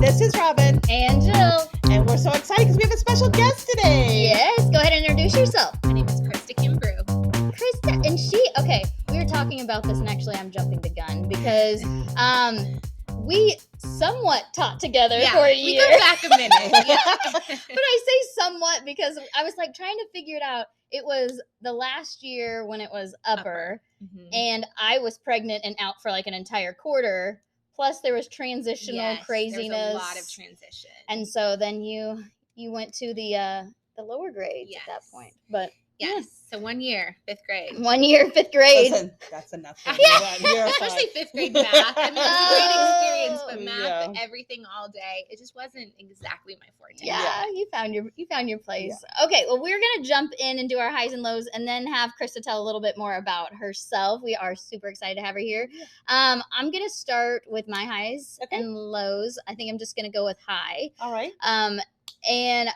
This is Robin. And Jill. And we're so excited because we have a special guest today. Yes, go ahead and introduce yourself. My name is Christa Kimbrough. Christa, and we were talking about this, and actually I'm jumping the gun because we somewhat taught together for a year. We go back a minute. But I say somewhat because I was like trying to figure it out. It was the last year when it was upper. Mm-hmm. And I was pregnant and out for like an entire quarter. Plus there was transitional craziness. There was a lot of transition. And so then you went to the lower grades at that point. But yes. So 1 year, 5th grade. 1 year, 5th grade. Listen, that's enough. Especially 5th grade math. I mean, it was a great experience, but math, but everything all day, it just wasn't exactly my forte. Yeah, you found your place. Yeah. Okay, well, we're gonna jump in and do our highs and lows, and then have Christa tell a little bit more about herself. We are super excited to have her here. I'm gonna start with my highs and lows. I think I'm just gonna go with high. All right. And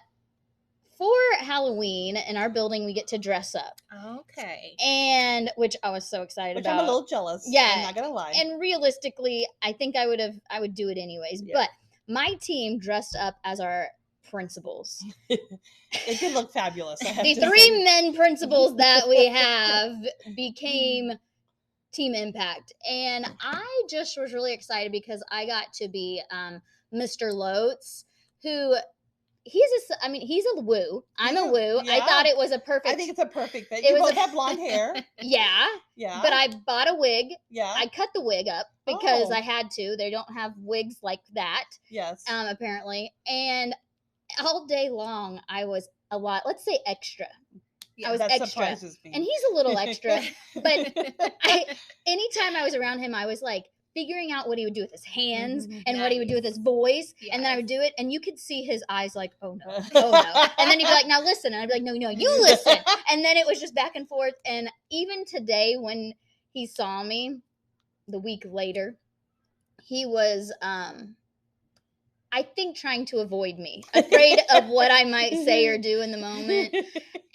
for Halloween in our building, we get to dress up. Okay. And which I was so excited about. I'm a little jealous. Yeah. I'm not gonna lie. And realistically, I think I would do it anyways. Yeah. But my team dressed up as our principals. It did look fabulous. The three men principals that we have became Team Impact. And I just was really excited because I got to be Mr. Lotes, who he's a woo. I'm a woo. Yeah. I thought it was a perfect. I think it's a perfect fit. You both have blonde hair. Yeah. Yeah. But I bought a wig. Yeah. I cut the wig up because I had to. They don't have wigs like that. Yes. Apparently. And all day long, I was a lot, let's say extra. Yeah, I was that extra. Surprises me. And he's a little extra. But anytime I was around him, I was like, figuring out what he would do with his hands and what he would do with his voice. Yes. And then I would do it, and you could see his eyes like, oh no. And then he'd be like, now listen. And I'd be like, no, you listen. And then it was just back and forth. And even today, when he saw me the week later, he was, I think, trying to avoid me, afraid of what I might say or do in the moment.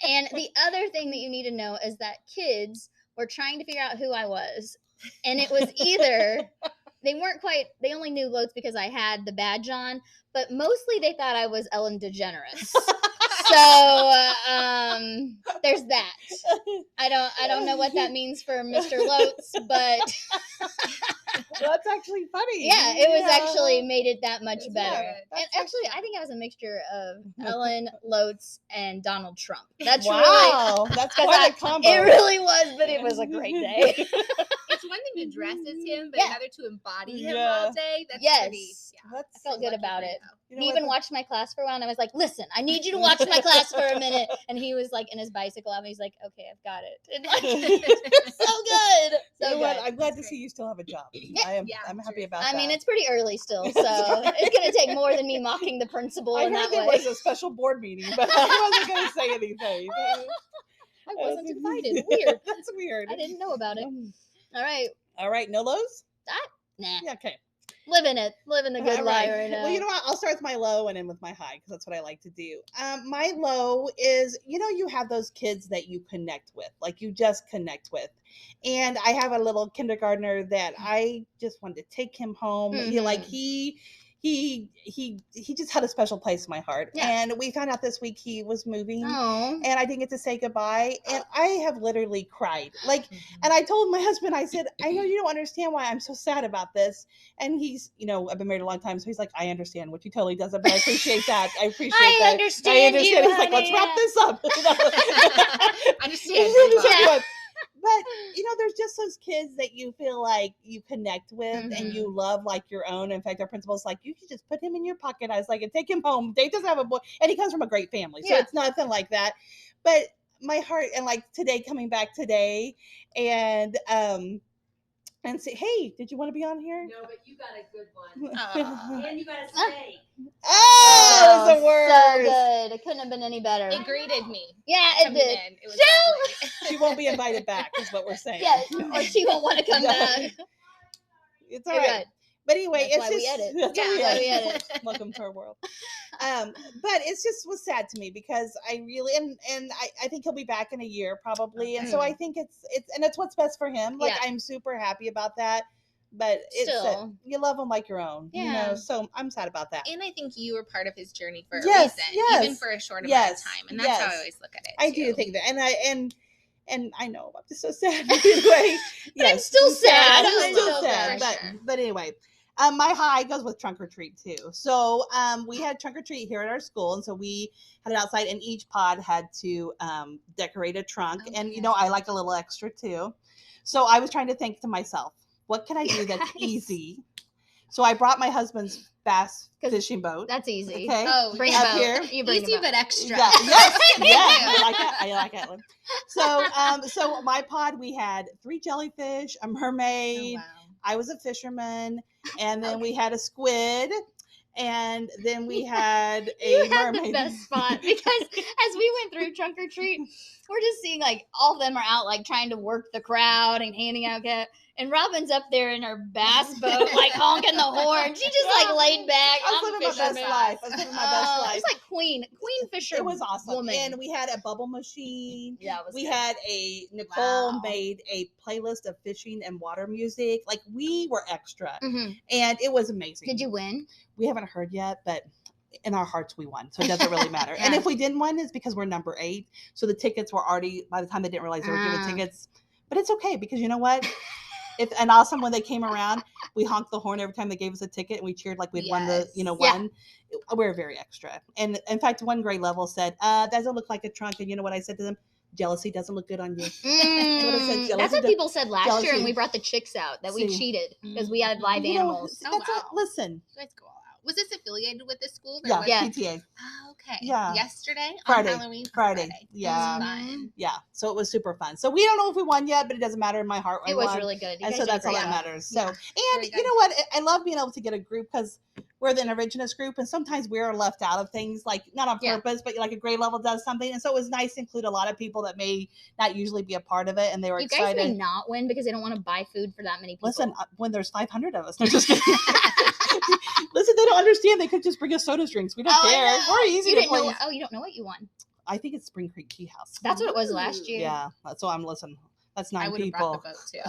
And the other thing that you need to know is that kids were trying to figure out who I was. And it was either they only knew Lotes because I had the badge on, but mostly they thought I was Ellen DeGeneres. So there's that. I don't know what that means for Mr. Lotes, but well, that's actually funny. Yeah, it was actually made it that much better. And actually, I think I was a mixture of Ellen, Lotes, and Donald Trump. That's that's quite a combo. It really was, but it was a great day. It's one thing to dress as him, but another to embody him all day. That's pretty. Yeah, I felt good about it. He even watched my class for a while, and I was like, listen, I need you to watch my class for a minute. And he was like in his bicycle, and he's like, okay, I've got it. And so good. So you know good. I'm glad to see you still have a job. I'm happy about that. I mean, it's pretty early still, so it's going to take more than me mocking the principal in that way. I heard there was a special board meeting, but I wasn't going to say anything. I wasn't invited. Weird. That's weird. I didn't know about it. All right. No lows? Nah. Yeah, okay. Living the good life right now. Well, you know what? I'll start with my low and end with my high because that's what I like to do. My low is, you have those kids that you connect with, like you just connect with. And I have a little kindergartner that I just wanted to take him home. He just had a special place in my heart. Yeah. And we found out this week he was moving. Aww. And I didn't get to say goodbye. And I have literally cried. And I told my husband, I said, I know you don't understand why I'm so sad about this. And he's, I've been married a long time. So he's like, I understand, which he totally doesn't, but I appreciate that. I understand. You, he's like, let's wrap this up. I understand. But, there's just those kids that you feel like you connect with and you love like your own. In fact, our principal's like, you should just put him in your pocket. I was like, and take him home. Dave doesn't have a boy. And he comes from a great family. So it's nothing like that. But my heart, and like today, coming back today and say, hey, did you want to be on here? No, but you got a good one. And you got a steak. Oh, that was the worst. So good. It couldn't have been any better. It greeted me. Yeah, it did. It was she won't be invited back, is what we're saying. Yeah, or she won't want to come back. It's all right. But anyway, that's why we edit. That's why we edit. Welcome to our world. But it's just was sad to me because I really and I think he'll be back in a year probably, and so I think it's and it's what's best for him. Like I'm super happy about that. but it's Still. you love them like your own. You know, Yeah. so I'm sad about that. And I think you were part of his journey for a Yes, reason, yes. even for a short amount of time. And that's how I Yes. always look at it. I too. do think that, and I know I'm just so sad. Anyway, But I'm still sad. I'm still I sad. know, for sure. But anyway, my high goes with trunk or treat too. So we had trunk or treat here at our school, and so we had it outside, and each pod had to decorate a trunk, and you know I like a little extra too. So I was trying to think to myself, what can I do that's easy? So I brought my husband's bass fishing boat. That's easy. Okay. Oh, Bring Up a boat. here. You bring easy a boat. but extra. Yeah, yes, yeah, I like that one. So my pod, we had 3 jellyfish, a Oh, mermaid. wow. I was a fisherman, and then we had a squid, and then we had a You had mermaid. the best spot because as we went through trunk or treat, we're just seeing like all of them are out like trying to work the crowd and handing out cat. And Robin's up there in her bass boat, like honking the horn. She just like laid back. I was living my best life. I was living my best life. It's like Queen Fisher. It was awesome. Woman. And we had a bubble machine. Yeah, it was we good. had Nicole Wow. made a playlist of fishing and water music. Like we were extra. Mhm. And it was amazing. Did you win? We haven't heard yet, but in our hearts we won. So it doesn't really matter. And Yeah. if we didn't win, it's because we're number 8. So the tickets were already, by the time they didn't realize they were giving tickets. But it's okay because you know what? And awesome when they came around, we honked the horn every time they gave us a ticket and we cheered like we'd won the, Yes. won. We were very extra. And in fact, one grade level said, doesn't look like a trunk. And you know what I said to them? Jealousy doesn't look good on you. That's what people said last year, and jealousy. we brought the chicks out that we See. cheated because we had live You know, animals. Oh, that's it. wow. Listen. You guys go all out. Was this affiliated with the school? Yeah, was- Yeah. PTA. Oh, okay. Yeah. Yesterday Friday. on Halloween. Friday. That's Yeah. fun. Yeah. So it was super fun. So we don't know if we won yet, but it doesn't matter in my heart. It was really good. You And guys so did a that's all great that job. matters. So, Yeah. and Very you good. know what? I love being able to get a group because we're the Interventionist group, and sometimes we're left out of things, like not on Yeah. purpose, but like a grade level does something. And so it was nice to include a lot of people that may not usually be a part of it, and they were You guys excited. may not win because they don't want to buy food for that many people. Listen, when there's 500 of us, no, just kidding. Listen, they don't understand. They could just bring us soda drinks. We don't Oh, I care. know. We're easy You to didn't know. please. Oh, you don't know what you won. I think it's Spring Creek Tea House. That's what it was last year. Yeah, so I'm listening. That's 9 I would have people. brought the boat too.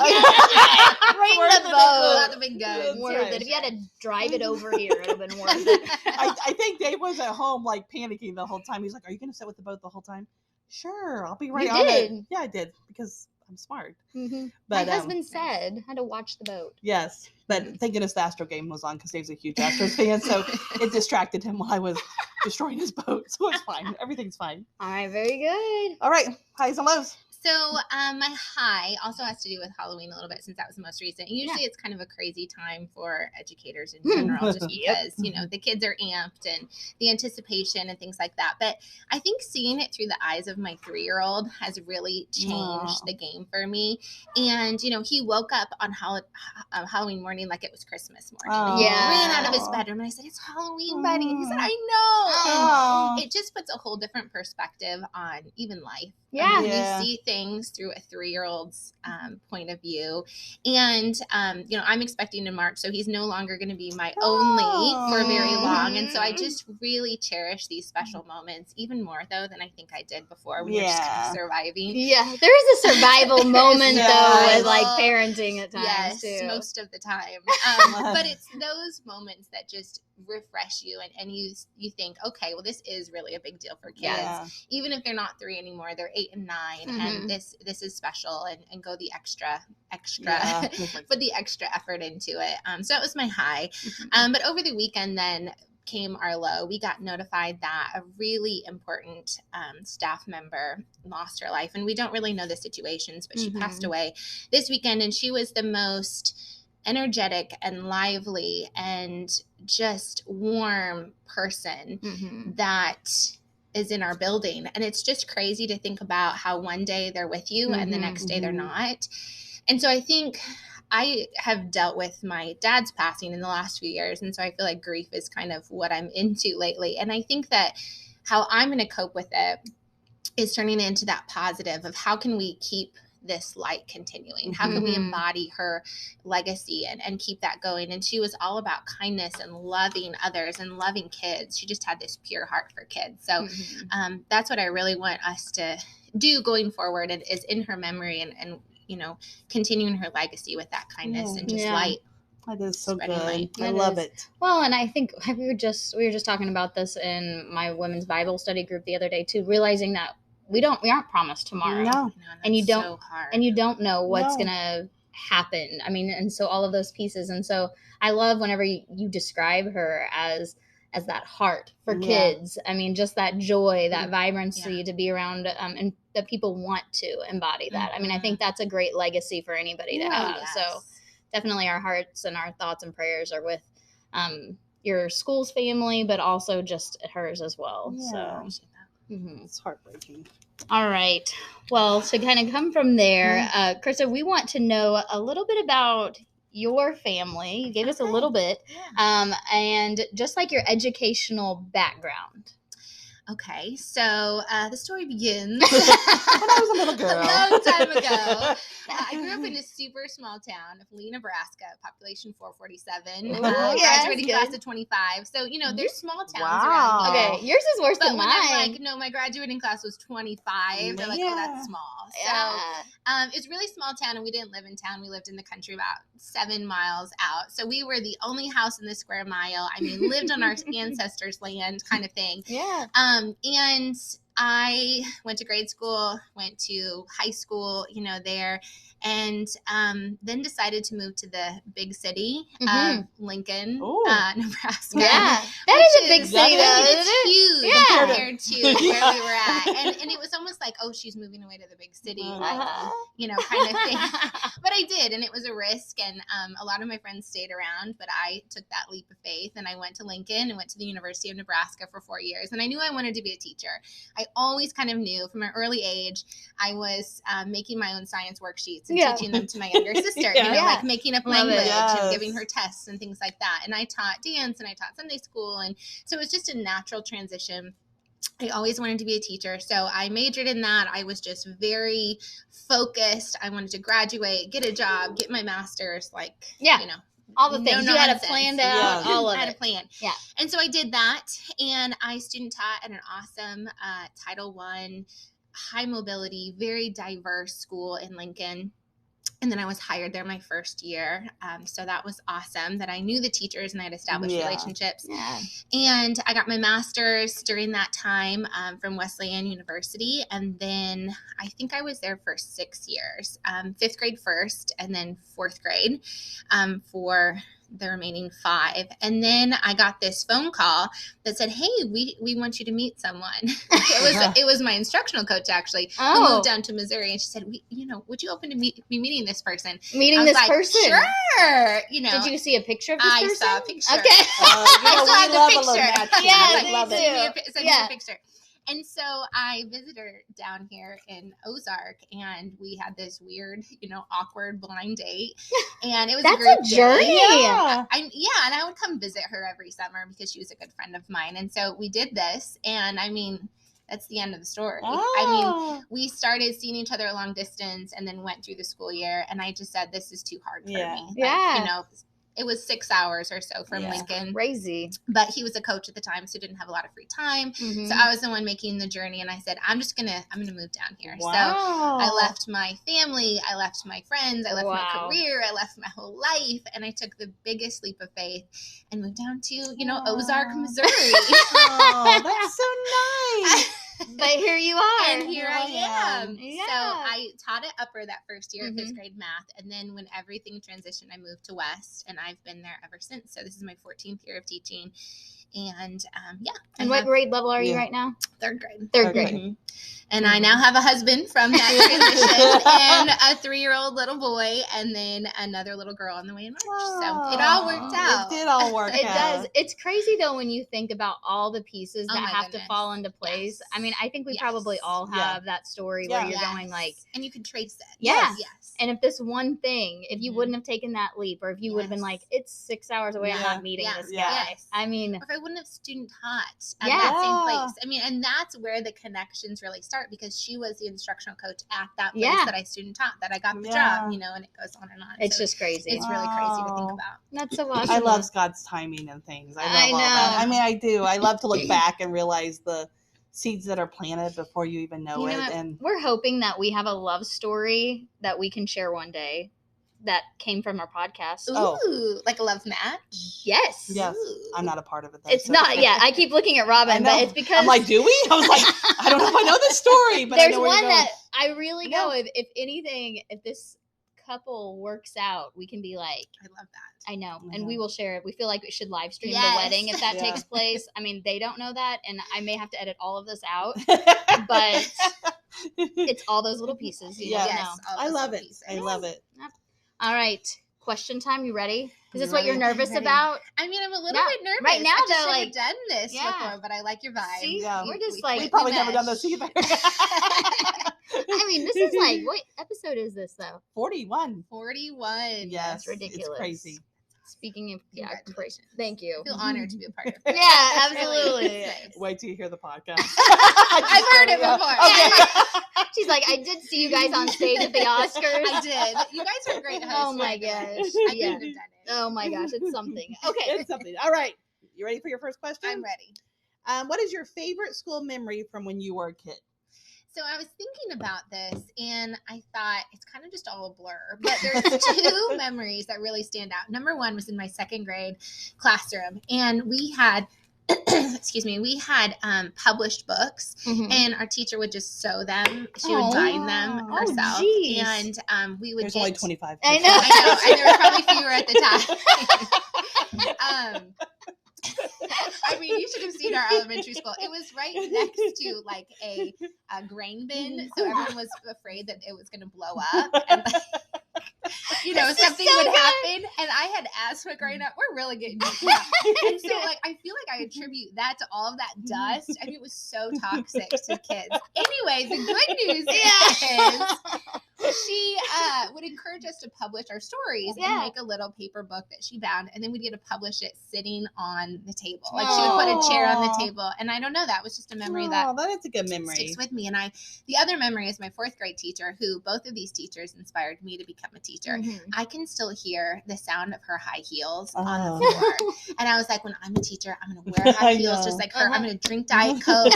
Bring Worth the it. boat. Not the big guns. Worth right. it. If you had to drive it over here, it would have been worth it. I think Dave was at home like panicking the whole time. He's like, "Are you going to sit with the boat the whole time?" Sure, I'll be right You on it. did. Yeah, I did because I'm smart. Mhm. But My husband said I had to watch the boat. yes, but thank goodness the Astro game was on because Dave's a huge Astros fan, so it distracted him while I was destroying his boat. So it's fine. Everything's fine. All right, very good. All right, highs and lows. So my high also has to do with Halloween a little bit since that was the most recent. Usually it's kind of a crazy time for educators in general just because, the kids are amped and the anticipation and things like that. But I think seeing it through the eyes of my 3-year-old has really changed the game for me. And, he woke up on Halloween morning like it was Christmas morning. Oh. He Yeah. ran out of his bedroom and I said, "It's Halloween, buddy." And he said, "I know." Oh. And it just puts a whole different perspective on even life. Yeah. Yeah. You see things through a 3-year-old's point of view. And, I'm expecting in March, so he's no longer going to be my only for very long. And so I just really cherish these special moments, even more, though, than I think I did before when you're just kind of surviving. Yeah, there is a survival moment though Yes. with like parenting at times Yes, too. most of the time. But it's those moments that just refresh you and you think, okay, well, this is really a big deal for kids. Yeah. Even if they're not 3 anymore, they're 8 and 9, and this is special, and go the extra Yeah. put the extra effort into it. So that was my high. But over the weekend then came our low. We got notified that a really important staff member lost her life, and we don't really know the situations, but she passed away this weekend, and she was the most energetic and lively and just warm person that is in our building. And it's just crazy to think about how one day they're with you and the next day they're not. And so I think I have dealt with my dad's passing in the last few years. And so I feel like grief is kind of what I'm into lately. And I think that how I'm going to cope with it is turning it into that positive of how can we keep this light continuing? How can we embody her legacy and keep that going? And she was all about kindness and loving others and loving kids. She just had this pure heart for kids. So that's what I really want us to do going forward, and is in her memory and continuing her legacy with that kindness and just light. That is so Spreading good. light. I It love is. it. Well, and I think we were just talking about this in my women's Bible study group the other day too, realizing that we aren't promised tomorrow. No. No, And you that's don't- so hard. And you don't know what's No. gonna happen. I mean, and so all of those pieces. And so I love whenever you describe her as that heart for Yeah. kids. I mean, just that joy, that vibrancy Yeah. to be around, and that people want to embody that. I mean, I think that's a great legacy for anybody to Yeah. have. So definitely our hearts and our thoughts and prayers are with your school's family, but also just hers as well. Yeah. So Appreciate that. It's heartbreaking. all right. Well, to kind of come from there, Christa, we want to know a little bit about your family. You gave us a little bit, and just like your educational background. Okay, so the story begins When I was a little a girl. long time ago. I grew up in a super small town of Lee, Nebraska, population 447, Ooh, graduating yes, class good. of 25. So, there's small towns Wow. around here. Okay, yours is worse But than when mine. I'm like, no, my graduating class was 25, they're like, oh, Yeah. that's small. So Yeah. it's a really small town, and we didn't live in town. We lived in the country about 7 miles out. So we were the only house in the square mile. I mean, lived on our ancestors' land kind of thing. Yeah. And I went to grade school, went to high school, there, and then decided to move to the big city of Lincoln, Ooh. Nebraska. Yeah. That is a Which big is- city, though, It's isn't it? huge Yeah. compared to where we were at. And it was almost like, oh, she's moving away to the big city, kind of thing. But I did, and it was a risk, and a lot of my friends stayed around, but I took that leap of faith, and I went to Lincoln and went to the University of Nebraska for 4 years, and I knew I wanted to be a teacher. I always kind of knew from an early age. I was making my own science worksheets and teaching them to my younger sister, like making up Love it. language Yes. and giving her tests and things like that. And I taught dance and I taught Sunday school, and so it was just a natural transition. I always wanted to be a teacher, so I majored in that. I was just very focused. I wanted to graduate, get a job, get my master's, All the no things. You had it nonsense. planned out, Yeah. all of I had it. a plan. Yeah. And so I did that, and I student taught at an awesome Title I, high mobility, very diverse school in Lincoln. And then I was hired there my first year. So that was awesome that I knew the teachers and I had established relationships. Yeah. And I got my master's during that time from Wesleyan University. And then I think I was there for 6 years, 5th grade first, and then 4th grade for the remaining 5. And then I got this phone call that said, hey, we want you to meet someone. It was my instructional coach, actually, who moved down to Missouri. And she said, would you open to be meeting this person? Meeting I was this like, person. Sure. Did you see a picture of this I person? saw a picture. Okay. I we saw the love a picture. little matching. Yeah, We me love too. it. Send me a picture. And so I visited her down here in Ozark, and we had this weird, awkward blind date. And it was That's a group a journey. date. Yeah. And I would come visit her every summer because she was a good friend of mine. And so we did this, and I mean, that's the end of the story. I mean, we started seeing each other long distance and then went through the school year, and I just said, this is too hard for me. Yeah. It was 6 hours or so from Yeah. Lincoln. Crazy. But he was a coach at the time, so didn't have a lot of free time. Mhm. So I was the one making the journey, and I said, I'm gonna move down here. Wow. So I left my family, I left my friends, I left my Wow. career, I left my whole life, and I took the biggest leap of faith and moved down to, Ozark, Missouri. Oh, that's so nice. But here you are. And here I am. Yeah. So I taught at Upper that first year of Mhm. 5th grade math. And then when everything transitioned, I moved to West, and I've been there ever since. So this is my 14th year of teaching. And And what grade level are you right now? 3rd grade. Third Okay. grade. Mhm. And I now have a husband from that transition and a 3-year-old little boy, and then another little girl on the way in March. So it all worked out. It did all work It out. does. It's crazy though when you think about all the pieces Oh that my have to goodness. fall into place. Yes. I mean, I think we Yes. probably all Yeah. have that story Yeah. where you're Yes. going like, and you can trace it. Yeah. Yes. and if this one thing, if you Mhm. wouldn't have taken that leap, or if you would have been Yes. like, it's 6 hours away, I'm Yeah. not meeting Yeah. this Yeah. guy. Yes. I mean, Or if I wouldn't have student taught at Yeah. that same place. I mean, and that's where the connections really start, because she was the instructional coach at that place Yeah. that I student taught, that I got the Yeah. job, and it goes on and on. it's So just crazy. it's really crazy to think Oh. about. That's so awesome. I love God's timing and things. I love I all that. know. I mean, I do. I love to look back and realize the seeds that are planted before you even know You it. know what? And We're hoping that we have a love story that we can share one day. that came from our podcast. Ooh, like a love match? Yes. Yes. Ooh. I'm not a part of it though. It's so- not. Yeah, I keep looking at Robin, but it's because I'm like, do we? I was like, I don't know if I know this story, but I there's know where one you're going. that I really No. go if anything, if this couple works out, we can be like, I love that. I know, and Yeah. we will share it. We feel like we should live stream Yes. the wedding if that Yeah. takes place. I mean, they don't know that, and I may have to edit all of this out, but but it's all those little pieces. You Yeah. never Yes, know. all I those love little it. pieces. I love it. All right, question time. You ready? Is You this what you're ready? nervous Ready. about? I mean, I'm a little Now- bit nervous. right now, I just though, never like- done this Yeah. before, but I like your vibe. See, Yeah. we're just like, We've probably never mesh. done this either. I mean, this is like, what episode is this though? 41. 41. Yes. That's ridiculous. It's crazy. Speaking of, yeah, Congratulations. thank you. I feel honored to be a part of it. Yeah, It's really absolutely. nice. Wait till you hear the podcast. I've heard it before. Okay. She's like, I did see you guys on stage at the Oscars. I did. You guys are great hosts. Oh my by the way. gosh. I Yeah. couldn't have done it. Oh my gosh, it's something. Okay. It's something. All right. You ready for your first question? I'm ready. What is your favorite school memory from when you were a kid? So I was thinking about this and I thought it's kind of just all a blur, but there's two memories that really stand out. Number one was in my second grade classroom and we had, we had published books Mhm. and our teacher would just sew them. She would bind them Oh, herself. geez. And we would There's get, only 25. I know. I know, and there were probably fewer at the time. I mean, you should have seen our elementary school. It was right next to like a grain bin, so everyone was afraid that it was going to blow up. And, This is something so would good. happen, and I had asthma growing up. We're really getting deep now. And so, like, I feel like I attribute that to all of that dust. I mean, it was so toxic to kids. Anyway, the good news is she would encourage us to publish our stories Yeah. and make a little paper book that she bound, and then we'd get to publish it sitting on the table. Like she would put a chair on the Aw. table, and I don't know, that was just a memory that Oh, that is a good memory. sticks with me. And the other memory is my fourth grade teacher, who both of these teachers inspired me to become a teacher. Mhm. I can still hear the sound of her high heels on Oh. the floor. And I was like, when I'm a teacher, I'm going to wear high I heels know. just like her. Uh-huh. I'm going to drink Diet Coke.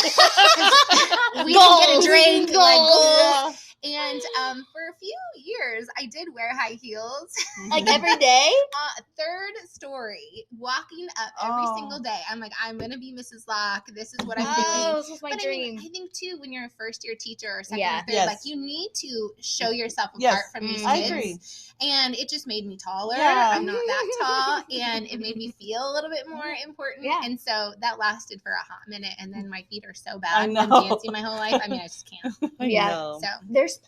We can get a drink. Like, Yeah. and for a few years, I did wear high heels. Like every day? Third story, walking up every Oh. single day. I'm like, I'm going to be Mrs. Locke. This is what I'm Oh, doing. this was my But dream. I think too, when you're a first year teacher or second Yeah. or third, Yes. like you need to show yourself apart Yes. from these I kids. agree. And it just made me taller. Yeah. I'm not that tall. And it made me feel a little bit more important. Yeah. And so that lasted for a hot minute. And then my feet are so I bad from know. dancing my whole life. I mean, I just can't. I Yeah. know. So,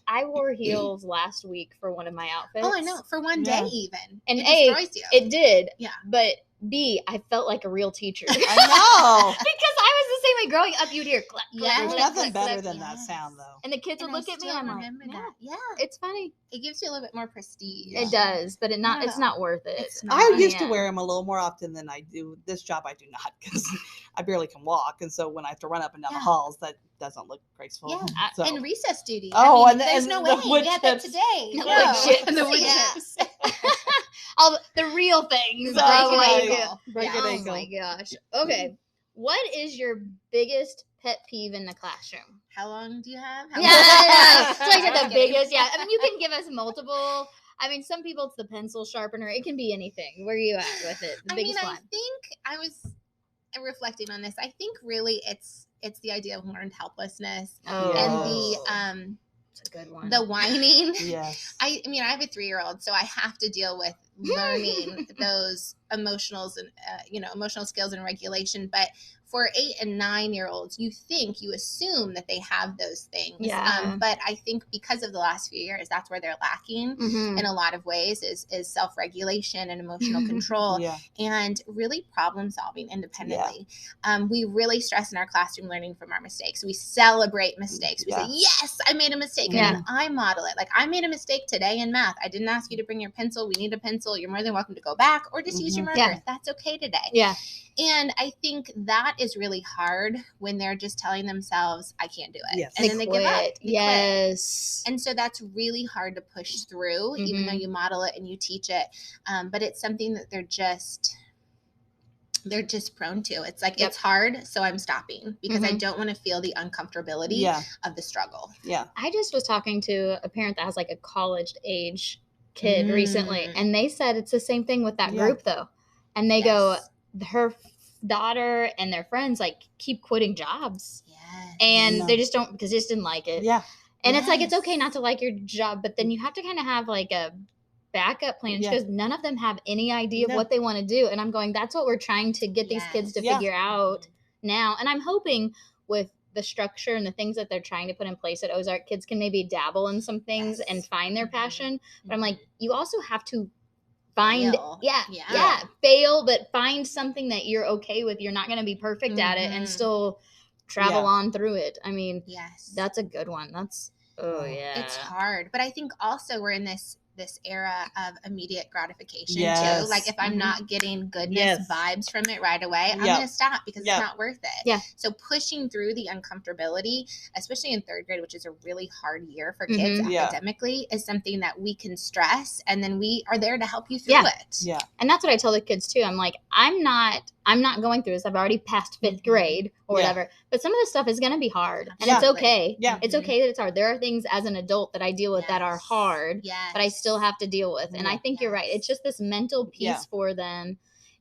I wore heels last week for one of my outfits. oh, I know. For one Yeah. day, even. And it A, destroys you. It did. Yeah. But B, I felt like a real teacher. I know. Because I was the same way growing up. You'd hear clap, clap, Yeah. There's clap, nothing clap, better clap. than that Yes. sound, though. And the kids And would look I at me still and I'm like, remember yeah, that. Yeah. it's funny. It gives you a little bit more prestige. It does, but it's Yeah. not worth it. It's I not. used to Yeah. wear them a little more often than I do. This job I do not because I barely can walk, and so when I have to run up and down the Yeah. halls, that doesn't look graceful. Yeah. So. And recess duty. Oh, I and mean, the- there's and no the way. wood We had that chips. today. The No. wood chips. The wood Yeah. chips. All the real things. Oh Oh my my god. Break Yeah. an Oh ankle. my gosh. Okay. What is your biggest pet peeve in the classroom? How long do you have? Yeah, I know. So I said I'm the kidding. biggest. Yeah. I mean, you can give us multiple. I mean, some people it's the pencil sharpener. It can be anything. Where are you at with it? The I mean, biggest I one. think I was reflecting on this. I think really it's the idea of learned helplessness Oh, and it's a good one. the whining. Yes. I mean, I have a 3-year-old, so I have to deal with learning those emotional skills and regulation. But for 8 and 9-year-olds, you assume that they have those things. Yeah. But I think because of the last few years, that's where they're lacking Mhm. in a lot of ways is self-regulation and emotional control Yeah. and really problem solving independently. We really stress in our classroom learning from our mistakes. We celebrate mistakes. We say, yes, I made a mistake. Yeah. And then I model it. Like I made a mistake today in math. I didn't ask you to bring your pencil. We need a pencil. You're more than welcome to go back or just use your marker. Yeah. That's okay today. Yeah. And I think that is really hard when they're just telling themselves, I can't do it. Yes. And then they give up. quit. They quit. Yes. And so that's really hard to push through, even though you model it and you teach it. But it's something that they're just prone to. It's like, it's hard, so I'm stopping because I don't want to feel the uncomfortability Yeah. of the struggle. Yeah. I just was talking to a parent that has like a college age kid recently, and they said it's the same thing with that group though. And they go, her daughter and their friends like keep quitting jobs. And they just don't, because they just didn't like it. And it's like, it's okay not to like your job, but then you have to kind of have like a backup plan, because none of them have any idea of what they want to do. And I'm going, that's what we're trying to get these kids to figure out now. And I'm hoping with the structure and the things that they're trying to put in place at Ozark, kids can maybe dabble in some things and find their passion. But I'm like, you also have to find fail, but find something that you're okay with. You're not going to be perfect at it and still travel on through it. I mean, that's a good one. That's it's hard, but I think also we're in this era of immediate gratification too. Like if I'm not getting goodness vibes from it right away, I'm going to stop because it's not worth it. So pushing through the uncomfortability, especially in third grade, which is a really hard year for kids academically, is something that we can stress, and then we are there to help you through it. And that's what I tell the kids too. I'm like, I'm not going through this. I've already passed fifth grade or whatever, but some of this stuff is going to be hard, and it's okay. It's okay that it's hard. There are things as an adult that I deal with that are hard, but I still have to deal with. And I think you're right. It's just this mental piece for them.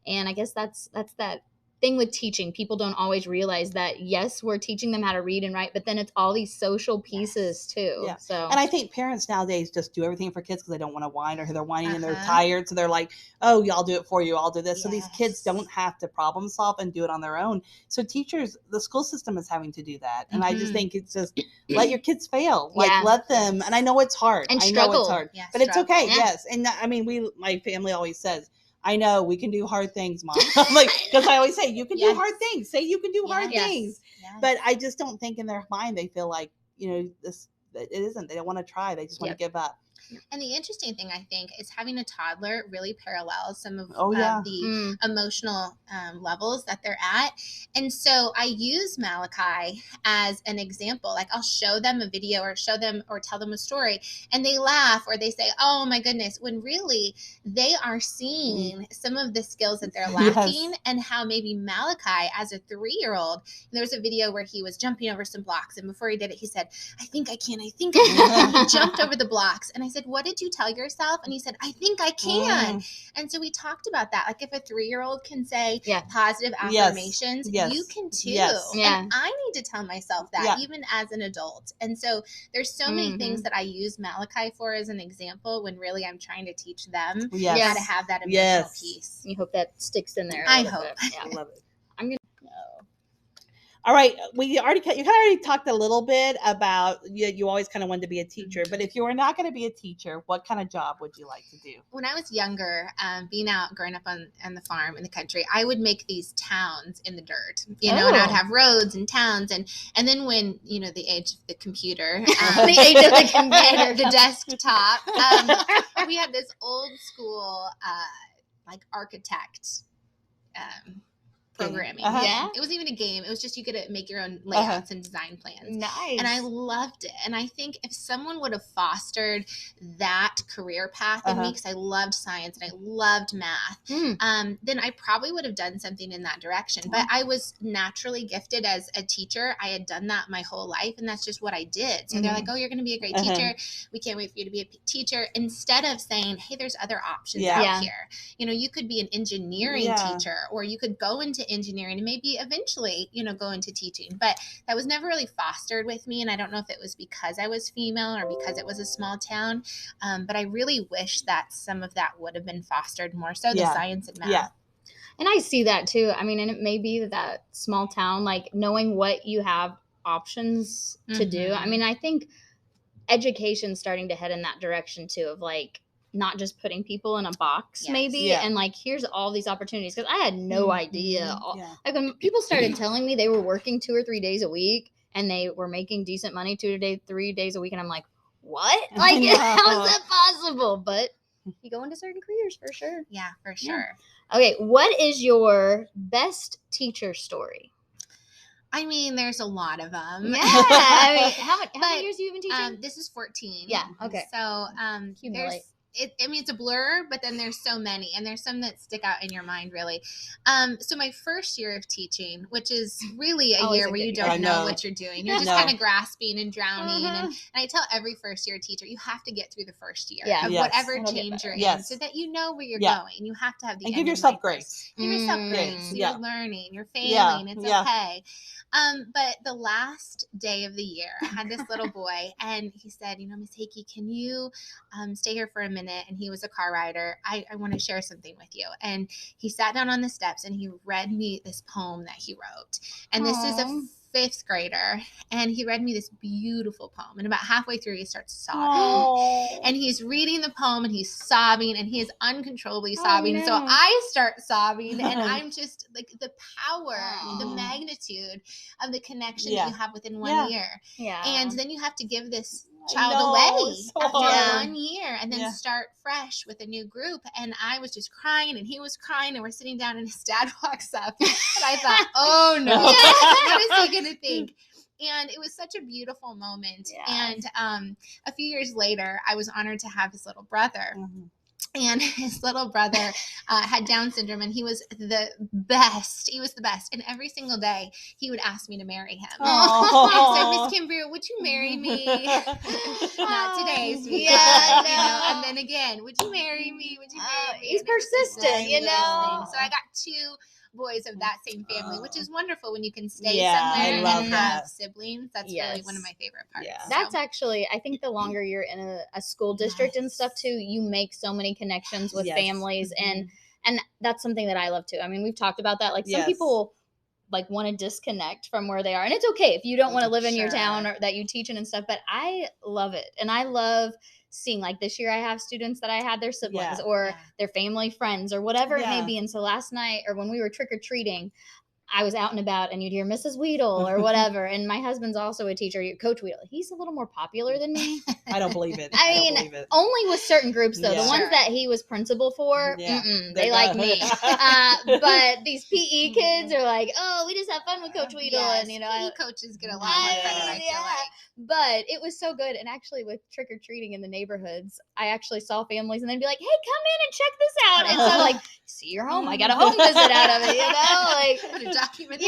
And I guess that's that thing with teaching. People don't always realize that, yes, we're teaching them how to read and write, but then it's all these social pieces too. So, and I think parents nowadays just do everything for kids because they don't want to whine, or they're whining and they're tired. So they're like, oh, I'll do it for you. I'll do this. So these kids don't have to problem solve and do it on their own. So teachers, the school system is having to do that. And I just think it's just let your kids fail. Like let them, and I know it's hard. And I struggle. know it's hard, but it's okay. Yes. And I mean, my family always says, I know we can do hard things, Mom. Like, because I always say you can do hard things. Say you can do hard things. But I just don't think in their mind they feel like, this. It isn't. They don't want to try. They just want to give up. And the interesting thing, I think, is having a toddler really parallels some of the emotional levels that they're at. And so I use Malachi as an example. Like I'll show them a video or tell them a story, and they laugh or they say, oh my goodness, when really they are seeing some of the skills that they're lacking, and how maybe Malachi as a 3-year-old, there was a video where he was jumping over some blocks, and before he did it, he said, I think I can. He jumped over the blocks, and I said, what did you tell yourself? And he said, I think I can. And so we talked about that. Like if a 3-year-old can say positive affirmations, you can too. And I need to tell myself that even as an adult. And so there's so many things that I use Malachi for as an example, when really I'm trying to teach them how to have that emotional piece. You hope that sticks in there. I hope. I love it. All right, you kind of already talked a little bit about you always kind of wanted to be a teacher, but if you were not going to be a teacher, what kind of job would you like to do? When I was younger, growing up on the farm in the country, I would make these towns in the dirt, and I would have roads and towns, and then when the age of the computer, the age of the computer, the desktop, we had this old school like architect. Programming. It wasn't even a game. It was just you could make your own layouts and design plans. Nice. And I loved it. And I think if someone would have fostered that career path in me, because I loved science and I loved math, then I probably would have done something in that direction. But I was naturally gifted as a teacher. I had done that my whole life, and that's just what I did. So they're like, oh, you're going to be a great teacher. We can't wait for you to be a teacher. Instead of saying, hey, there's other options out here. You could be an engineering teacher, or you could go into engineering and maybe eventually, go into teaching. But that was never really fostered with me. And I don't know if it was because I was female or because it was a small town. But I really wish that some of that would have been fostered more so, the science and math. Yeah. And I see that too. I mean, and it may be that small town, like knowing what you have options to do. I mean, I think education's starting to head in that direction too, of like, not just putting people in a box maybe and like here's all these opportunities, because I had no idea. Like when people started telling me they were working 2 or 3 days a week and they were making decent money 3 days a week, and I'm like, what? Like how is that possible? But you go into certain careers for sure. Yeah, for sure. Okay, what is your best teacher story? I mean, there's a lot of them. Yeah. I mean, how many years have you been teaching? This is 14. Yeah. Okay. So it's a blur, but then there's so many, and there's some that stick out in your mind, really. So my first year of teaching, which is really a year where you don't know what you're doing. You're just kind of grasping and drowning. And I tell every first year teacher, you have to get through the first year of whatever change you're in, so that you know where you're going. You have to have the and give yourself grace. Give yourself grace. You're learning. You're failing. It's okay. But the last day of the year, I had this little boy, and he said, Miss Hickey, can you stay here for a minute? And he was a car rider. I want to share something with you. And he sat down on the steps and he read me this poem that he wrote. And this is a 5th grader, and he read me this beautiful poem, and about halfway through he starts sobbing. And he's reading the poem and he's sobbing, and he is uncontrollably sobbing. So I start sobbing, and I'm just like, the power, the magnitude of the connection that you have within 1 year. And then you have to give this child away after 1 year, and then start fresh with a new group. And I was just crying, and he was crying, and we're sitting down, and his dad walks up, and I thought, oh no, what is he gonna think? And it was such a beautiful moment. And a few years later, I was honored to have his little brother. And his little brother had Down syndrome, and he was the best. He was the best. And every single day, he would ask me to marry him. And so, Miss Kimbrough, would you marry me? Not today, sweetheart. And then again, would you marry me? Would you marry me? He's persistent, So I got 2 boys of that same family, which is wonderful when you can stay somewhere and have siblings. That's really one of my favorite parts. That's actually, I think the longer you're in a school district and stuff too, you make so many connections with families, and that's something that I love too. I mean, we've talked about that. Like some people like want to disconnect from where they are, and it's okay if you don't want to live in your town or that you teach in and stuff, but I love it. And I love seeing, like, this year I have students that I had their siblings or their family friends or whatever it may be. And so last night, or when we were trick-or-treating, I was out and about, and you'd hear Mrs. Weedle or whatever. And my husband's also a teacher, Coach Weedle. He's a little more popular than me. I don't believe it. I mean, only with certain groups, though. The ones that he was principal for, they like me. But these PE kids are like, oh, we just have fun with Coach Weedle. And, PE coaches get a lot more credit, I feel like. But it was so good. And actually, with trick-or-treating in the neighborhoods, I actually saw families, and they'd be like, hey, come in and check this out. And so, like, see your home. I got a home visit out of it, like. Document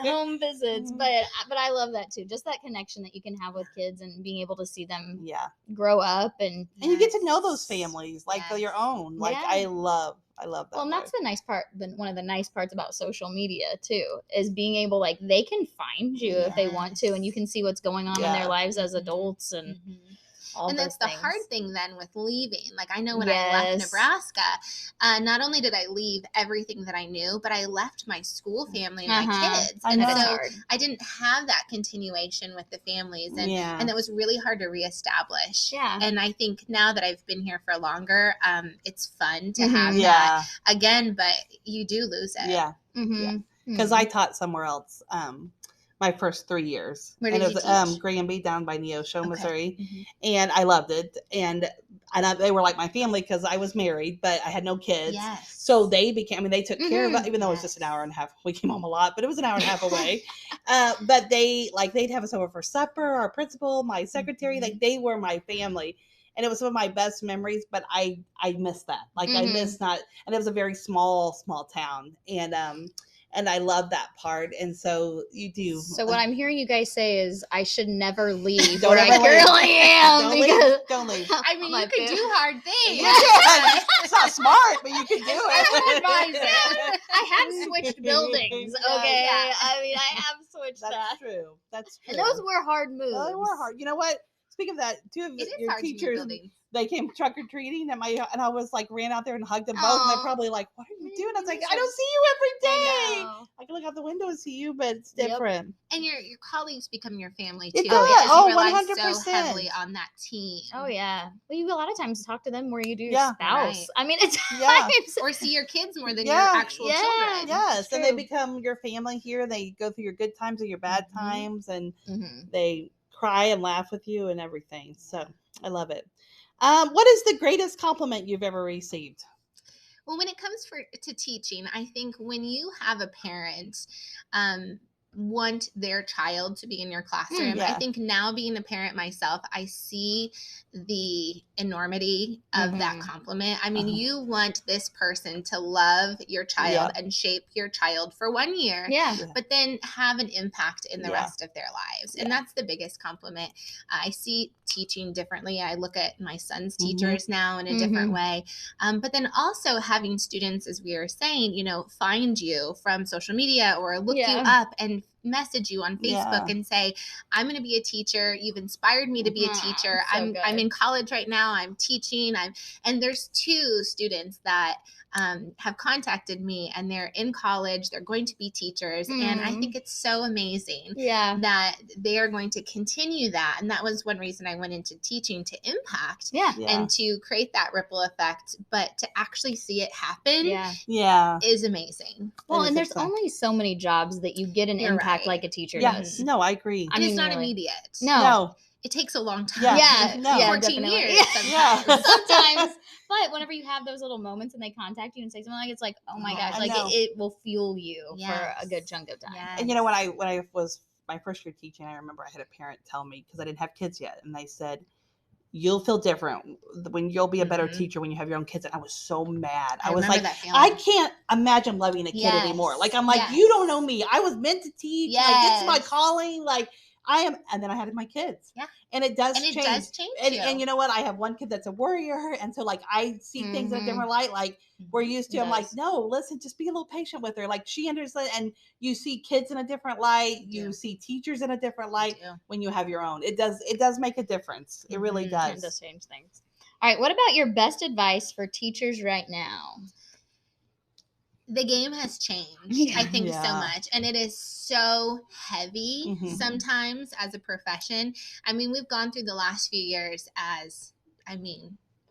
home visits, but I love that too, just that connection that you can have with kids and being able to see them grow up, and you get to know those families like your own. Like I love that. Well, and that's the nice part. One of the nice parts about social media too is being able, like, they can find you if they want to, and you can see what's going on in their lives as adults, and and that's the hard thing then with leaving. Like, I know when I left Nebraska, not only did I leave everything that I knew, but I left my school family and my kids. And so I didn't have that continuation with the families. And that was really hard to reestablish. And I think now that I've been here for longer, it's fun to have that again, but you do lose it. Because I taught somewhere else. My first 3 years. Where did you teach? Granby, down by Neosho, Missouri. And I loved it. And they were like my family because I was married, but I had no kids. So they they took care of it, even though it was just an hour and a half. We came home a lot, but it was an hour and a half away. But they'd have us over for supper. Our principal, my secretary, like, they were my family. And it was some of my best memories, but I miss that. Like, I miss not, and it was a very small town. And I love that part. And so you do. So what I'm hearing you guys say is I should never leave where I currently am. Don't leave. I mean, you could do hard things. It's not smart, but you can do it. I have switched buildings. Okay. I mean, I have switched That's true. And those were hard moves. They were hard. You know what? Speaking of that, 2 of your teachers, they came trick-or-treating, and I was like, ran out there and hugged them both, and they're probably like, what are you doing? I was like, I don't see you every day. I can look out the window and see you, but it's different. And your colleagues become your family too. It does. Oh, you rely so heavily on that team. Oh yeah. Well, you a lot of times talk to them where you do your spouse. Right. I mean, it's or see your kids more than your actual children. Yes, and they become your family here. They go through your good times and your bad times, and they cry and laugh with you and everything. So I love it. What is the greatest compliment you've ever received? Well, when it comes to teaching, I think when you have a parent want their child to be in your classroom. Yeah. I think now being a parent myself, I see the enormity of that compliment. I mean, you want this person to love your child and shape your child for 1 year, but then have an impact in the rest of their lives. And that's the biggest compliment. I see teaching differently. I look at my son's teachers now in a different way. But then also having students, as we were saying, you know, find you from social media or look you up and message you on Facebook and say, I'm going to be a teacher. You've inspired me to be a teacher. So I'm in college right now. I'm teaching. And there's 2 students that have contacted me, and they're in college. They're going to be teachers. And I think it's so amazing that they are going to continue that. And that was one reason I went into teaching, to impact and to create that ripple effect. But to actually see it happen is amazing. Well, and there's only so many jobs that you get an impact like a teacher does. No, I agree. And it's not immediate. No. It takes a long time. 14 definitely. years sometimes. Sometimes. But whenever you have those little moments and they contact you and say something like, it's like, oh my gosh, like it will fuel you for a good chunk of time. And you know, when I was my first year teaching, I remember I had a parent tell me, because I didn't have kids yet, and they said, you'll feel different when you'll be a better teacher when you have your own kids. And I was so mad. I was like, I can't imagine loving a kid anymore. Like, I'm like, you don't know me. I was meant to teach. Like, it's my calling. Like, I am. And then I had my kids. And it does change. It does change and you know what? I have one kid that's a worrier. And so, like, I see things in a different light. Like, we're used to, I'm like, no, listen, just be a little patient with her. Like, she understands. And you see kids in a different light. You see teachers in a different light when you have your own. It does make a difference. It really does. It does change things. All right. What about your best advice for teachers right now? The game has changed, I think, so much. And it is so heavy sometimes as a profession. I mean, we've gone through the last few years as,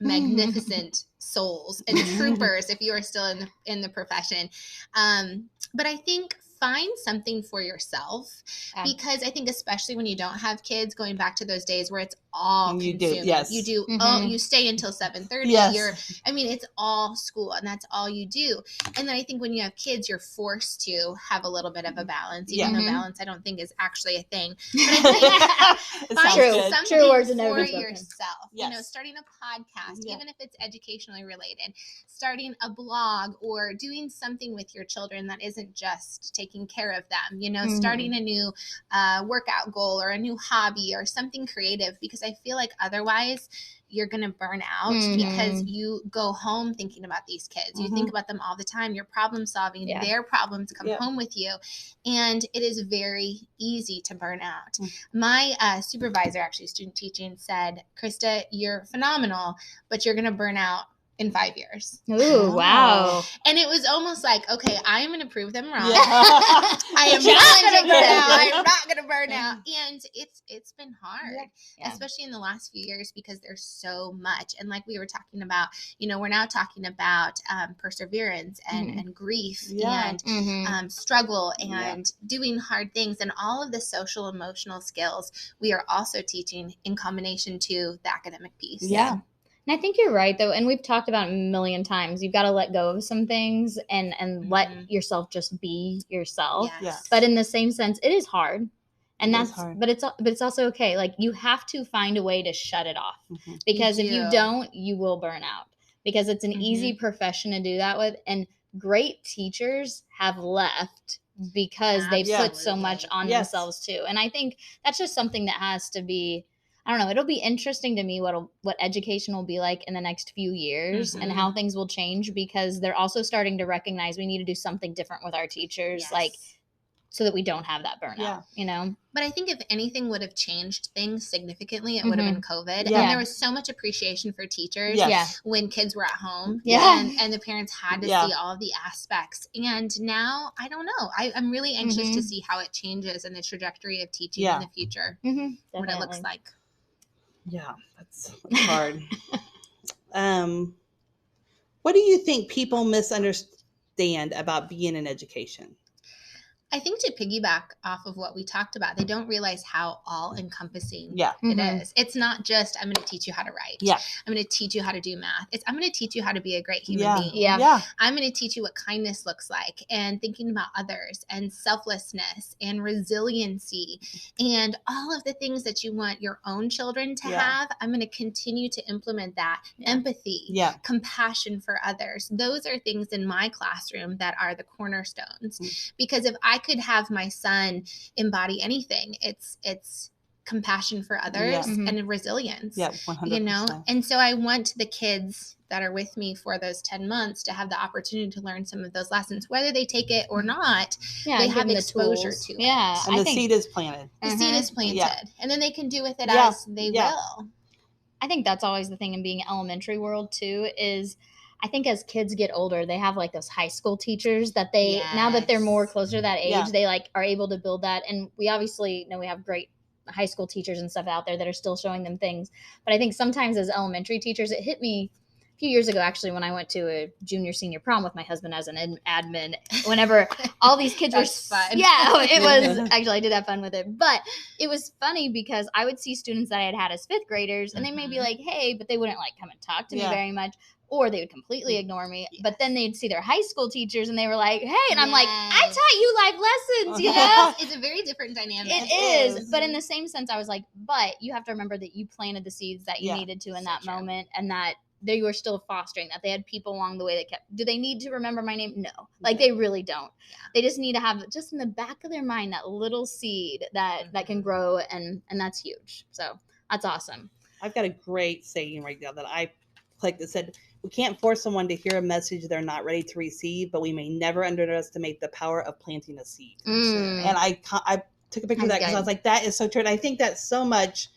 magnificent souls and troopers, if you are still in the profession. But I think find something for yourself, because I think especially when you don't have kids, going back to those days where it's all consuming. You do. You stay until 7:30. It's all school, and that's all you do. And then I think when you have kids, you're forced to have a little bit of a balance, even though balance I don't think is actually a thing. But I think find something for yourself. You know, starting a podcast, even if it's educationally related, starting a blog, or doing something with your children that isn't just taking care of them. You know, starting a new workout goal or a new hobby or something creative, because I feel like otherwise you're going to burn out because you go home thinking about these kids. You think about them all the time. You're problem solving. Their problems come home with you. And it is very easy to burn out. My supervisor, actually student teaching, said, Christa, you're phenomenal, but you're going to burn out in 5 years. Ooh, wow. And it was almost like, okay, I am going to prove them wrong. I am not going to burn out. I'm not going to burn out. And it's been hard, especially in the last few years, because there's so much. And like we were talking about, you know, we're now talking about perseverance and grief and struggle and doing hard things, and all of the social emotional skills we are also teaching in combination to the academic piece. And I think you're right, though, and we've talked about it a million times. You've got to let go of some things and let yourself just be yourself. But in the same sense, it is hard, and but it's also okay. Like, you have to find a way to shut it off, because if you don't, you will burn out, because it's an easy profession to do that with, and great teachers have left because they put so much on themselves too. And I think that's just something that has to be. I don't know. It'll be interesting to me what education will be like in the next few years and how things will change, because they're also starting to recognize we need to do something different with our teachers, like, so that we don't have that burnout, you know? But I think if anything would have changed things significantly, it would have been COVID. And there was so much appreciation for teachers when kids were at home and the parents had to see all the aspects. And now, I don't know. I'm really anxious to see how it changes and the trajectory of teaching in the future, what it looks like. Yeah, that's hard. What do you think people misunderstand about being in education? I think to piggyback off of what we talked about, they don't realize how all encompassing Yeah. it Mhm. is. It's not just, I'm going to teach you how to write. Yeah. I'm going to teach you how to do math. It's, I'm going to teach you how to be a great human Yeah. being. Yeah. Yeah. I'm going to teach you what kindness looks like and thinking about others and selflessness and resiliency and all of the things that you want your own children to Yeah. have. I'm going to continue to implement that. Yeah. Empathy, Yeah. compassion for others. Those are things in my classroom that are the cornerstones. Mm. Because if I could have my son embody anything, it's compassion for others Yeah. Mhm. and resilience. Yeah. 100%. You know, and so I want the kids that are with me for those 10 months to have the opportunity to learn some of those lessons, whether they take it or not. Yeah, They give have them the exposure tools. to it. Yeah, And I the think seed is planted. The seed Mhm. is planted, Yeah. and then they can do with it Yeah. as they Yeah. will. I think that's always the thing in being elementary world too, is I think as kids get older, they have like those high school teachers that they, now that they're more Yes. closer to that age, Yeah. they like are able to build that. And we obviously know we have great high school teachers and stuff out there that are still showing them things. But I think sometimes as elementary teachers, it hit me a few years ago, actually, when I went to a junior senior prom with my husband as an admin, whenever all these kids were, That's fun. yeah, it was actually, I did have fun with it, but it was funny because I would see students that I had as fifth graders and they may be Mhm. like, hey, but they wouldn't like come and talk to me Yeah. very much, or they would completely ignore me. But then they'd see their high school teachers and they were like, hey, and I'm like, I Yes. taught you life lessons, you know? Yeah. It's a very different dynamic. It It is, is. but in the same sense, I was like, but you have to remember that you planted the seeds that you Yeah. needed to in So that true. moment, and that they were still fostering that. They had people along the way that kept. Do they need to remember my name? No, like they really don't. Yeah. They just need to have just in the back of their mind that little seed that can grow, and that's huge. So that's awesome. I've got a great saying right now that I clicked that said, we can't force someone to hear a message they're not ready to receive, but we may never underestimate the power of planting a seed. Mm. And I took a picture of that That's because I good. was like, that is so true. And I think that's so much.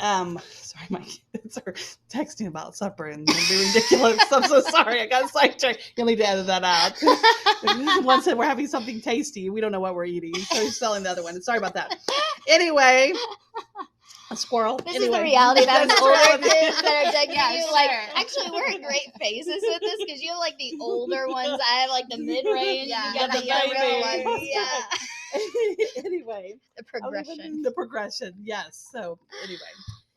Sorry, my kids are texting about supper and they're ridiculous. I'm so sorry. I got sidetracked. You'll need to edit that out. One said we're having something tasty. We don't know what we're eating. So he's selling the other one. Sorry about that. Anyway, a squirrel. This Anyway. is the reality that That's is older reality. kids that are texting Yeah, you. sure. Like, actually, we're in great phases with this because you have like the older ones. I have like the mid range. Yeah, You got the the younger baby. ones. Yeah, Anyway, the I live in progression. the progression. Yes. So anyway,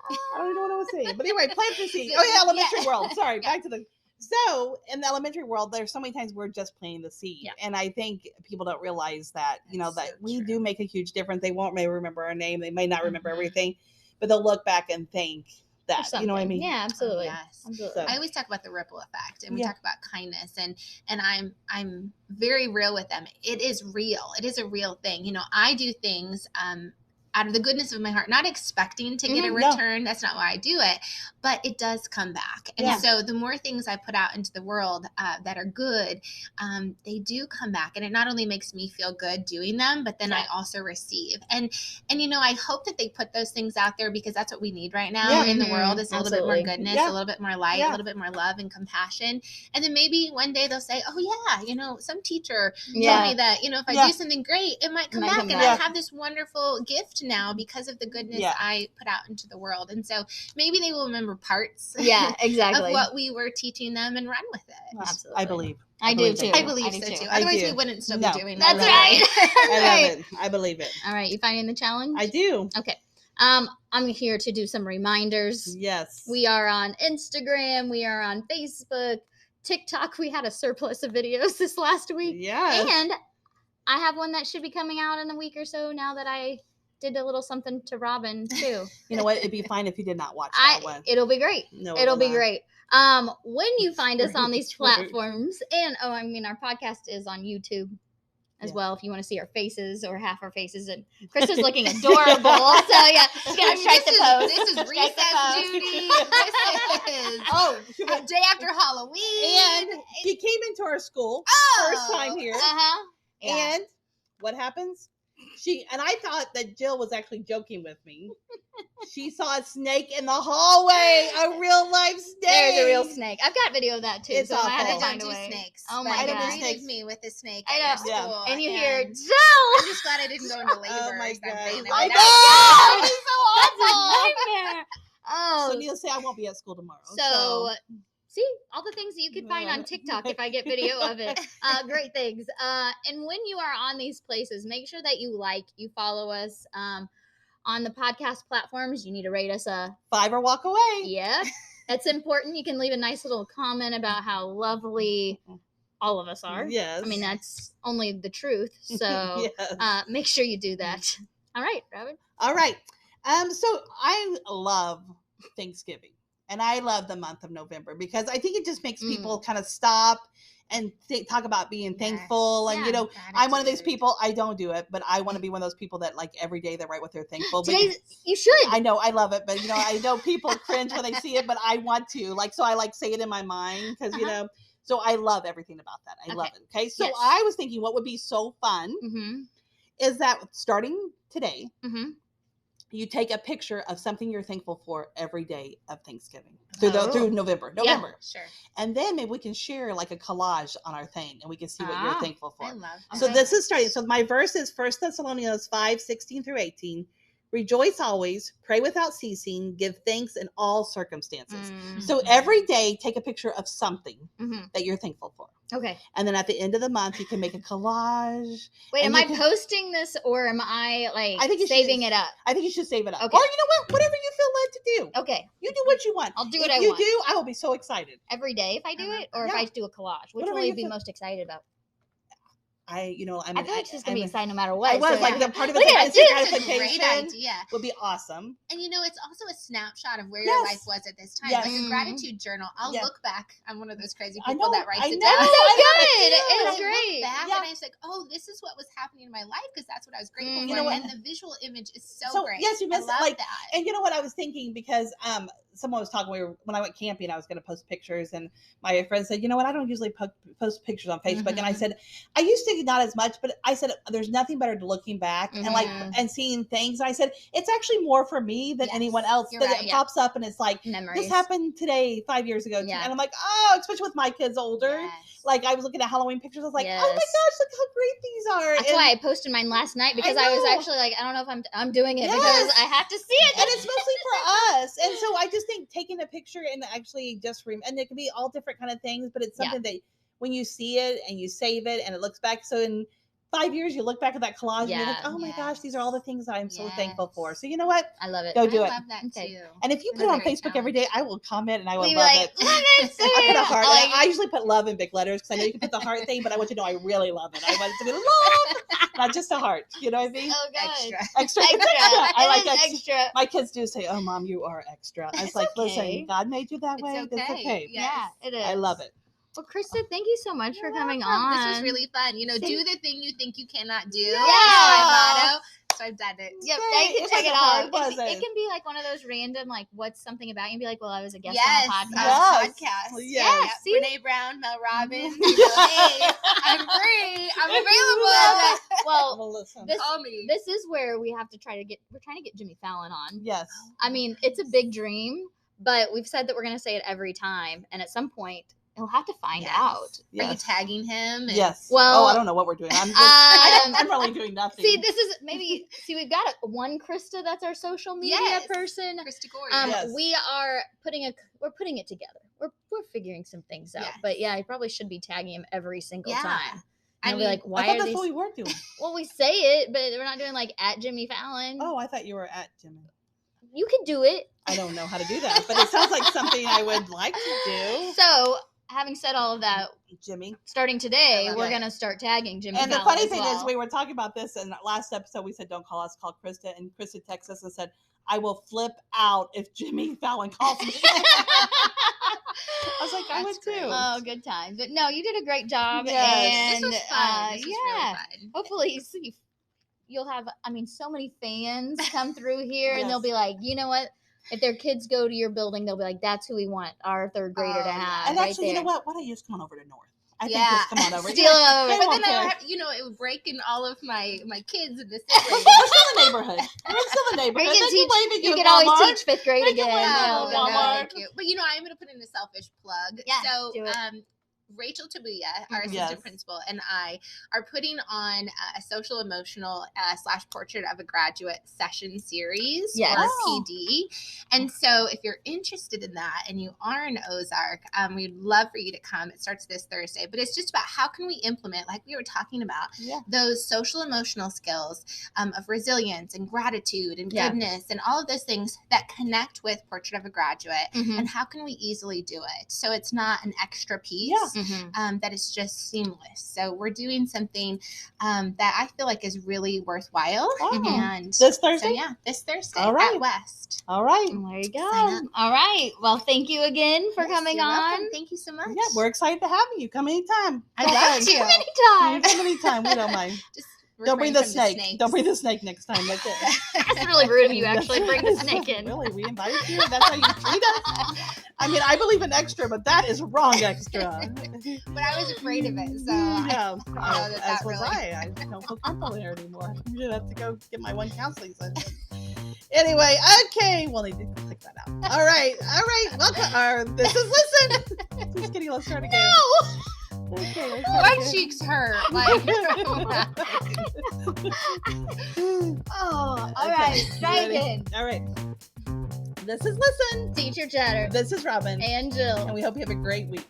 I don't even know what I was saying. But anyway, plant the seed. Oh yeah, elementary world. Sorry, back to the. So in the elementary world, there's so many times we're just planting the seed, Yeah. and I think people don't realize that That's that so we true. do make a huge difference. They won't may remember our name. They may not remember Mhm. everything, but they'll look back and think Or that. You know what I something. mean? Yeah, absolutely. Oh, yes. Absolutely. So- I always talk about the ripple effect, and we Yeah. talk about kindness, and I'm very real with them. It is real. It is a real thing. You know, I do things out of the goodness of my heart, not expecting to get a Mhm. No. return. That's not why I do it, but it does come back. And Yeah. so the more things I put out into the world that are good, they do come back, and it not only makes me feel good doing them, but then I also receive. And you know, I hope that they put those things out there because that's what we need right now Yeah. in the Mhm. world. Is a little bit Absolutely. more goodness, Yeah. a little bit more light, Yeah. a little bit more love and compassion. And then maybe one day they'll say, oh yeah, you know, some teacher told Yeah. me that, you know, if I Yeah. do something great, it might come Might back, come and back. I have this wonderful gift now because of the goodness Yeah. I put out into the world. And so maybe they will remember parts Yeah, of exactly. what we were teaching them and run with it. Absolutely. I believe. I do believe too. it. I believe do so too. I Otherwise, do. we wouldn't still No. be doing That's that. right. I Right. love it. I believe it. All right, you finding the challenge? I do. Okay. I'm here to do some reminders. Yes. We are on Instagram. We are on Facebook, TikTok. We had a surplus of videos this last week, Yes. and I have one that should be coming out in a week or so. Now that I did a little something to Robin too. You know what? It'd be fine if you did not watch that one. It'll be great. No, It'll be not. great. When you find us on these It's rude. platforms, and our podcast is on YouTube as Yeah. well. If you want to see our faces or half our faces, and Krista's looking adorable. So yeah, she's gonna strike the pose. This is Strike the recess pose. duty. This is Oh, a day after Halloween. and he came into our school first time here. Uh-huh. Yeah. And what happens? I thought that Jill was actually joking with me. She saw a snake in the hallway, a real life snake. There's a real snake. I've got video of that too. It's so I had awful. to I find don't a do way. snakes. Oh but my you God. greeted me with a snake I at know. your school. And you hear and Jill. I'm just glad I didn't go into labor Oh or my something. God. And I that- know! That's a nightmare. So Oh, needless to say, I won't be at school tomorrow. so See, all the things that you could find on TikTok if I get video of it. Great things. And when you are on these places, make sure that you follow us. On the podcast platforms, you need to rate us a 5 or walk away. Yeah, that's important. You can leave a nice little comment about how lovely all of us are. Yes. I mean, that's only the truth. So Yes. make sure you do that. All right, Robin. All right. So I love Thanksgiving, and I love the month of November because I think it just makes people kind of stop and talk about being thankful. And, I'm one of these people, I don't do it, but I want to be one of those people that like every day they write what they're thankful. But you should. I know, I love it, but I know people cringe when they see it, but I want to so I say it in my mind because, so I love everything about that. I love it. Okay. So I was thinking what would be so fun is that starting today, you take a picture of something you're thankful for every day of Thanksgiving through November. Yeah, sure. And then maybe we can share like a collage on our thing and we can see what you're thankful for. I love that. So this is starting. So my verse is 1 Thessalonians 5:16-18. Rejoice always, pray without ceasing, give thanks in all circumstances. So every day, take a picture of something that you're thankful for. Okay. And then at the end of the month, you can make a collage. Wait, am I posting this or am I saving it up? I think you should save it up. Okay. Or you know what? Whatever you feel led to do. Okay. You do what you want. I'll do what I want. If you do, I will be so excited. Every day if I do it or if I do a collage. Which will you be most excited about? I feel like she's going to be excited no matter what. I was the part of it great idea. Would be awesome. And it's also a snapshot of where your life was at this time. Yes. Like a gratitude journal. I'll look back. I'm one of those crazy I people know, that writes I it know. down. It's great. I look back and I was like, oh, this is what was happening in my life because that's what I was grateful for. And the visual image is so great. Yes, you missed that. And you know what I was thinking because someone was talking when I went camping, I was going to post pictures and my friend said, you know what, I don't usually post pictures on Facebook. And I said, I used to not as much, but I said, there's nothing better than looking back and and seeing things. And I said, it's actually more for me than anyone else that it pops up and it's like, memories. This happened today, 5 years ago. Yeah. And I'm like, oh, especially with my kids older. Yes. Like I was looking at Halloween pictures. I was like, oh my gosh, look how great these are. That's why I posted mine last night because I was actually like, I don't know if I'm doing it because I have to see it. And it's mostly for us. And so I just think taking a picture and actually and it can be all different kind of things, but it's something that when you see it and you save it and it looks back. So in 5 years, you look back at that collage and you're like, oh my gosh, these are all the things I'm so thankful for. So you know what? I love it. Go do it. I love that too. And if you put it on Facebook every day, I will comment and I will love it. Love it. I put a heart. I usually put love in big letters because I know you can put the heart thing, but I want you to know I really love it. I want it to be love, not just a heart. You know what I mean? Oh, good. Extra. I like extra. My kids do say, "Oh, Mom, you are extra." I was like, "Listen, God made you that way. It's okay." Yeah, it is. I love it. Well, Christa, thank you so much for coming on. This was really fun. Do the thing you think you cannot do. Yeah. My motto. So I've done it. Yep, thank you. Check it out. Was it can be like one of those random, like, what's something about you? And be like, well, I was a guest on on a podcast. podcast. Yes. Yeah. Renee Brown, Mel Robbins. Hey, I'm free. I'm available. Well, listen. Call me. This is where we're trying to get Jimmy Fallon on. Yes. I mean, it's a big dream, but we've said that we're going to say it every time. And at some point, he'll have to find out. Are you tagging him? Yes. Well, I don't know what we're doing. I'm really doing nothing. See, we've got one Christa that's our social media person. Christa Gore. We are we're putting it together. We're figuring some things out. Yes. But yeah, I probably should be tagging him every single time. And I'll be like, why I thought are that's these? what we were doing. Well, we say it, but we're not doing like at Jimmy Fallon. Oh, I thought you were at Jimmy. You could do it. I don't know how to do that, but it sounds like something I would like to do. So, having said all of that, Jimmy, starting today, we're going to start tagging Jimmy And Fallon the funny as thing well. is, we were talking about this in the last episode. We said, don't call us, call Christa. And Christa texted us and said, I will flip out if Jimmy Fallon calls me. I was like, I would too. Oh, good times. But no, you did a great job. Yes. And this was fun. This was really fun. Hopefully you'll have, so many fans come through here and they'll be like, you know what? If their kids go to your building, they'll be like, that's who we want our third grader to have. And actually, you know what? Why don't you just come on over to North? I think just come on over. Steal over. But then it would break in all of my kids in the siblings. We're still in the neighborhood. We're still in the neighborhood. You can always teach fifth grade again. No, thank you. But I'm going to put in a selfish plug. Yeah, so do it. Rachel Tabuya, our assistant Yes. principal, and I are putting on a social emotional / portrait of a graduate session series, Yes. or Oh. PD. And so if you're interested in that and you are in Ozark, we'd love for you to come. It starts this Thursday, but it's just about how can we implement, like we were talking about, Yeah. those social emotional skills of resilience and gratitude and Yeah. goodness and all of those things that connect with Portrait of a Graduate. Mhm. And how can we easily do it so it's not an extra piece? Yeah. Mhm. That is just seamless. So we're doing something that I feel like is really worthwhile. Oh. And This Thursday? so yeah, this Thursday All right. at West. All right. There you Sign go. up. All right. Well, thank you again for Yes, coming you're on. welcome. Thank you so much. Yeah, we're excited to have you. Come anytime. I'd love to. Come anytime. Come anytime. We don't mind. Just Don't bring refrain the from snake. snakes. Don't bring the snake next time. That's it. That's really rude of you. Actually, bring the snake in. Really, we invite you. That's how you treat us. I mean, I believe in extra, but that is wrong extra. But I was afraid of it, so Yeah, that as was really- I don't feel comfortable here anymore. I'm gonna have to go get my one counseling session. Anyway, okay, we'll need to pick that out. All right. Welcome. This is Listen. Just kidding. Let's start again. Okay, let's start My again. cheeks hurt. Like, Oh, all Okay, right. Try ready? again. All right. This is Listen. Teacher chatter. This is Robin. And Jill. And we hope you have a great week.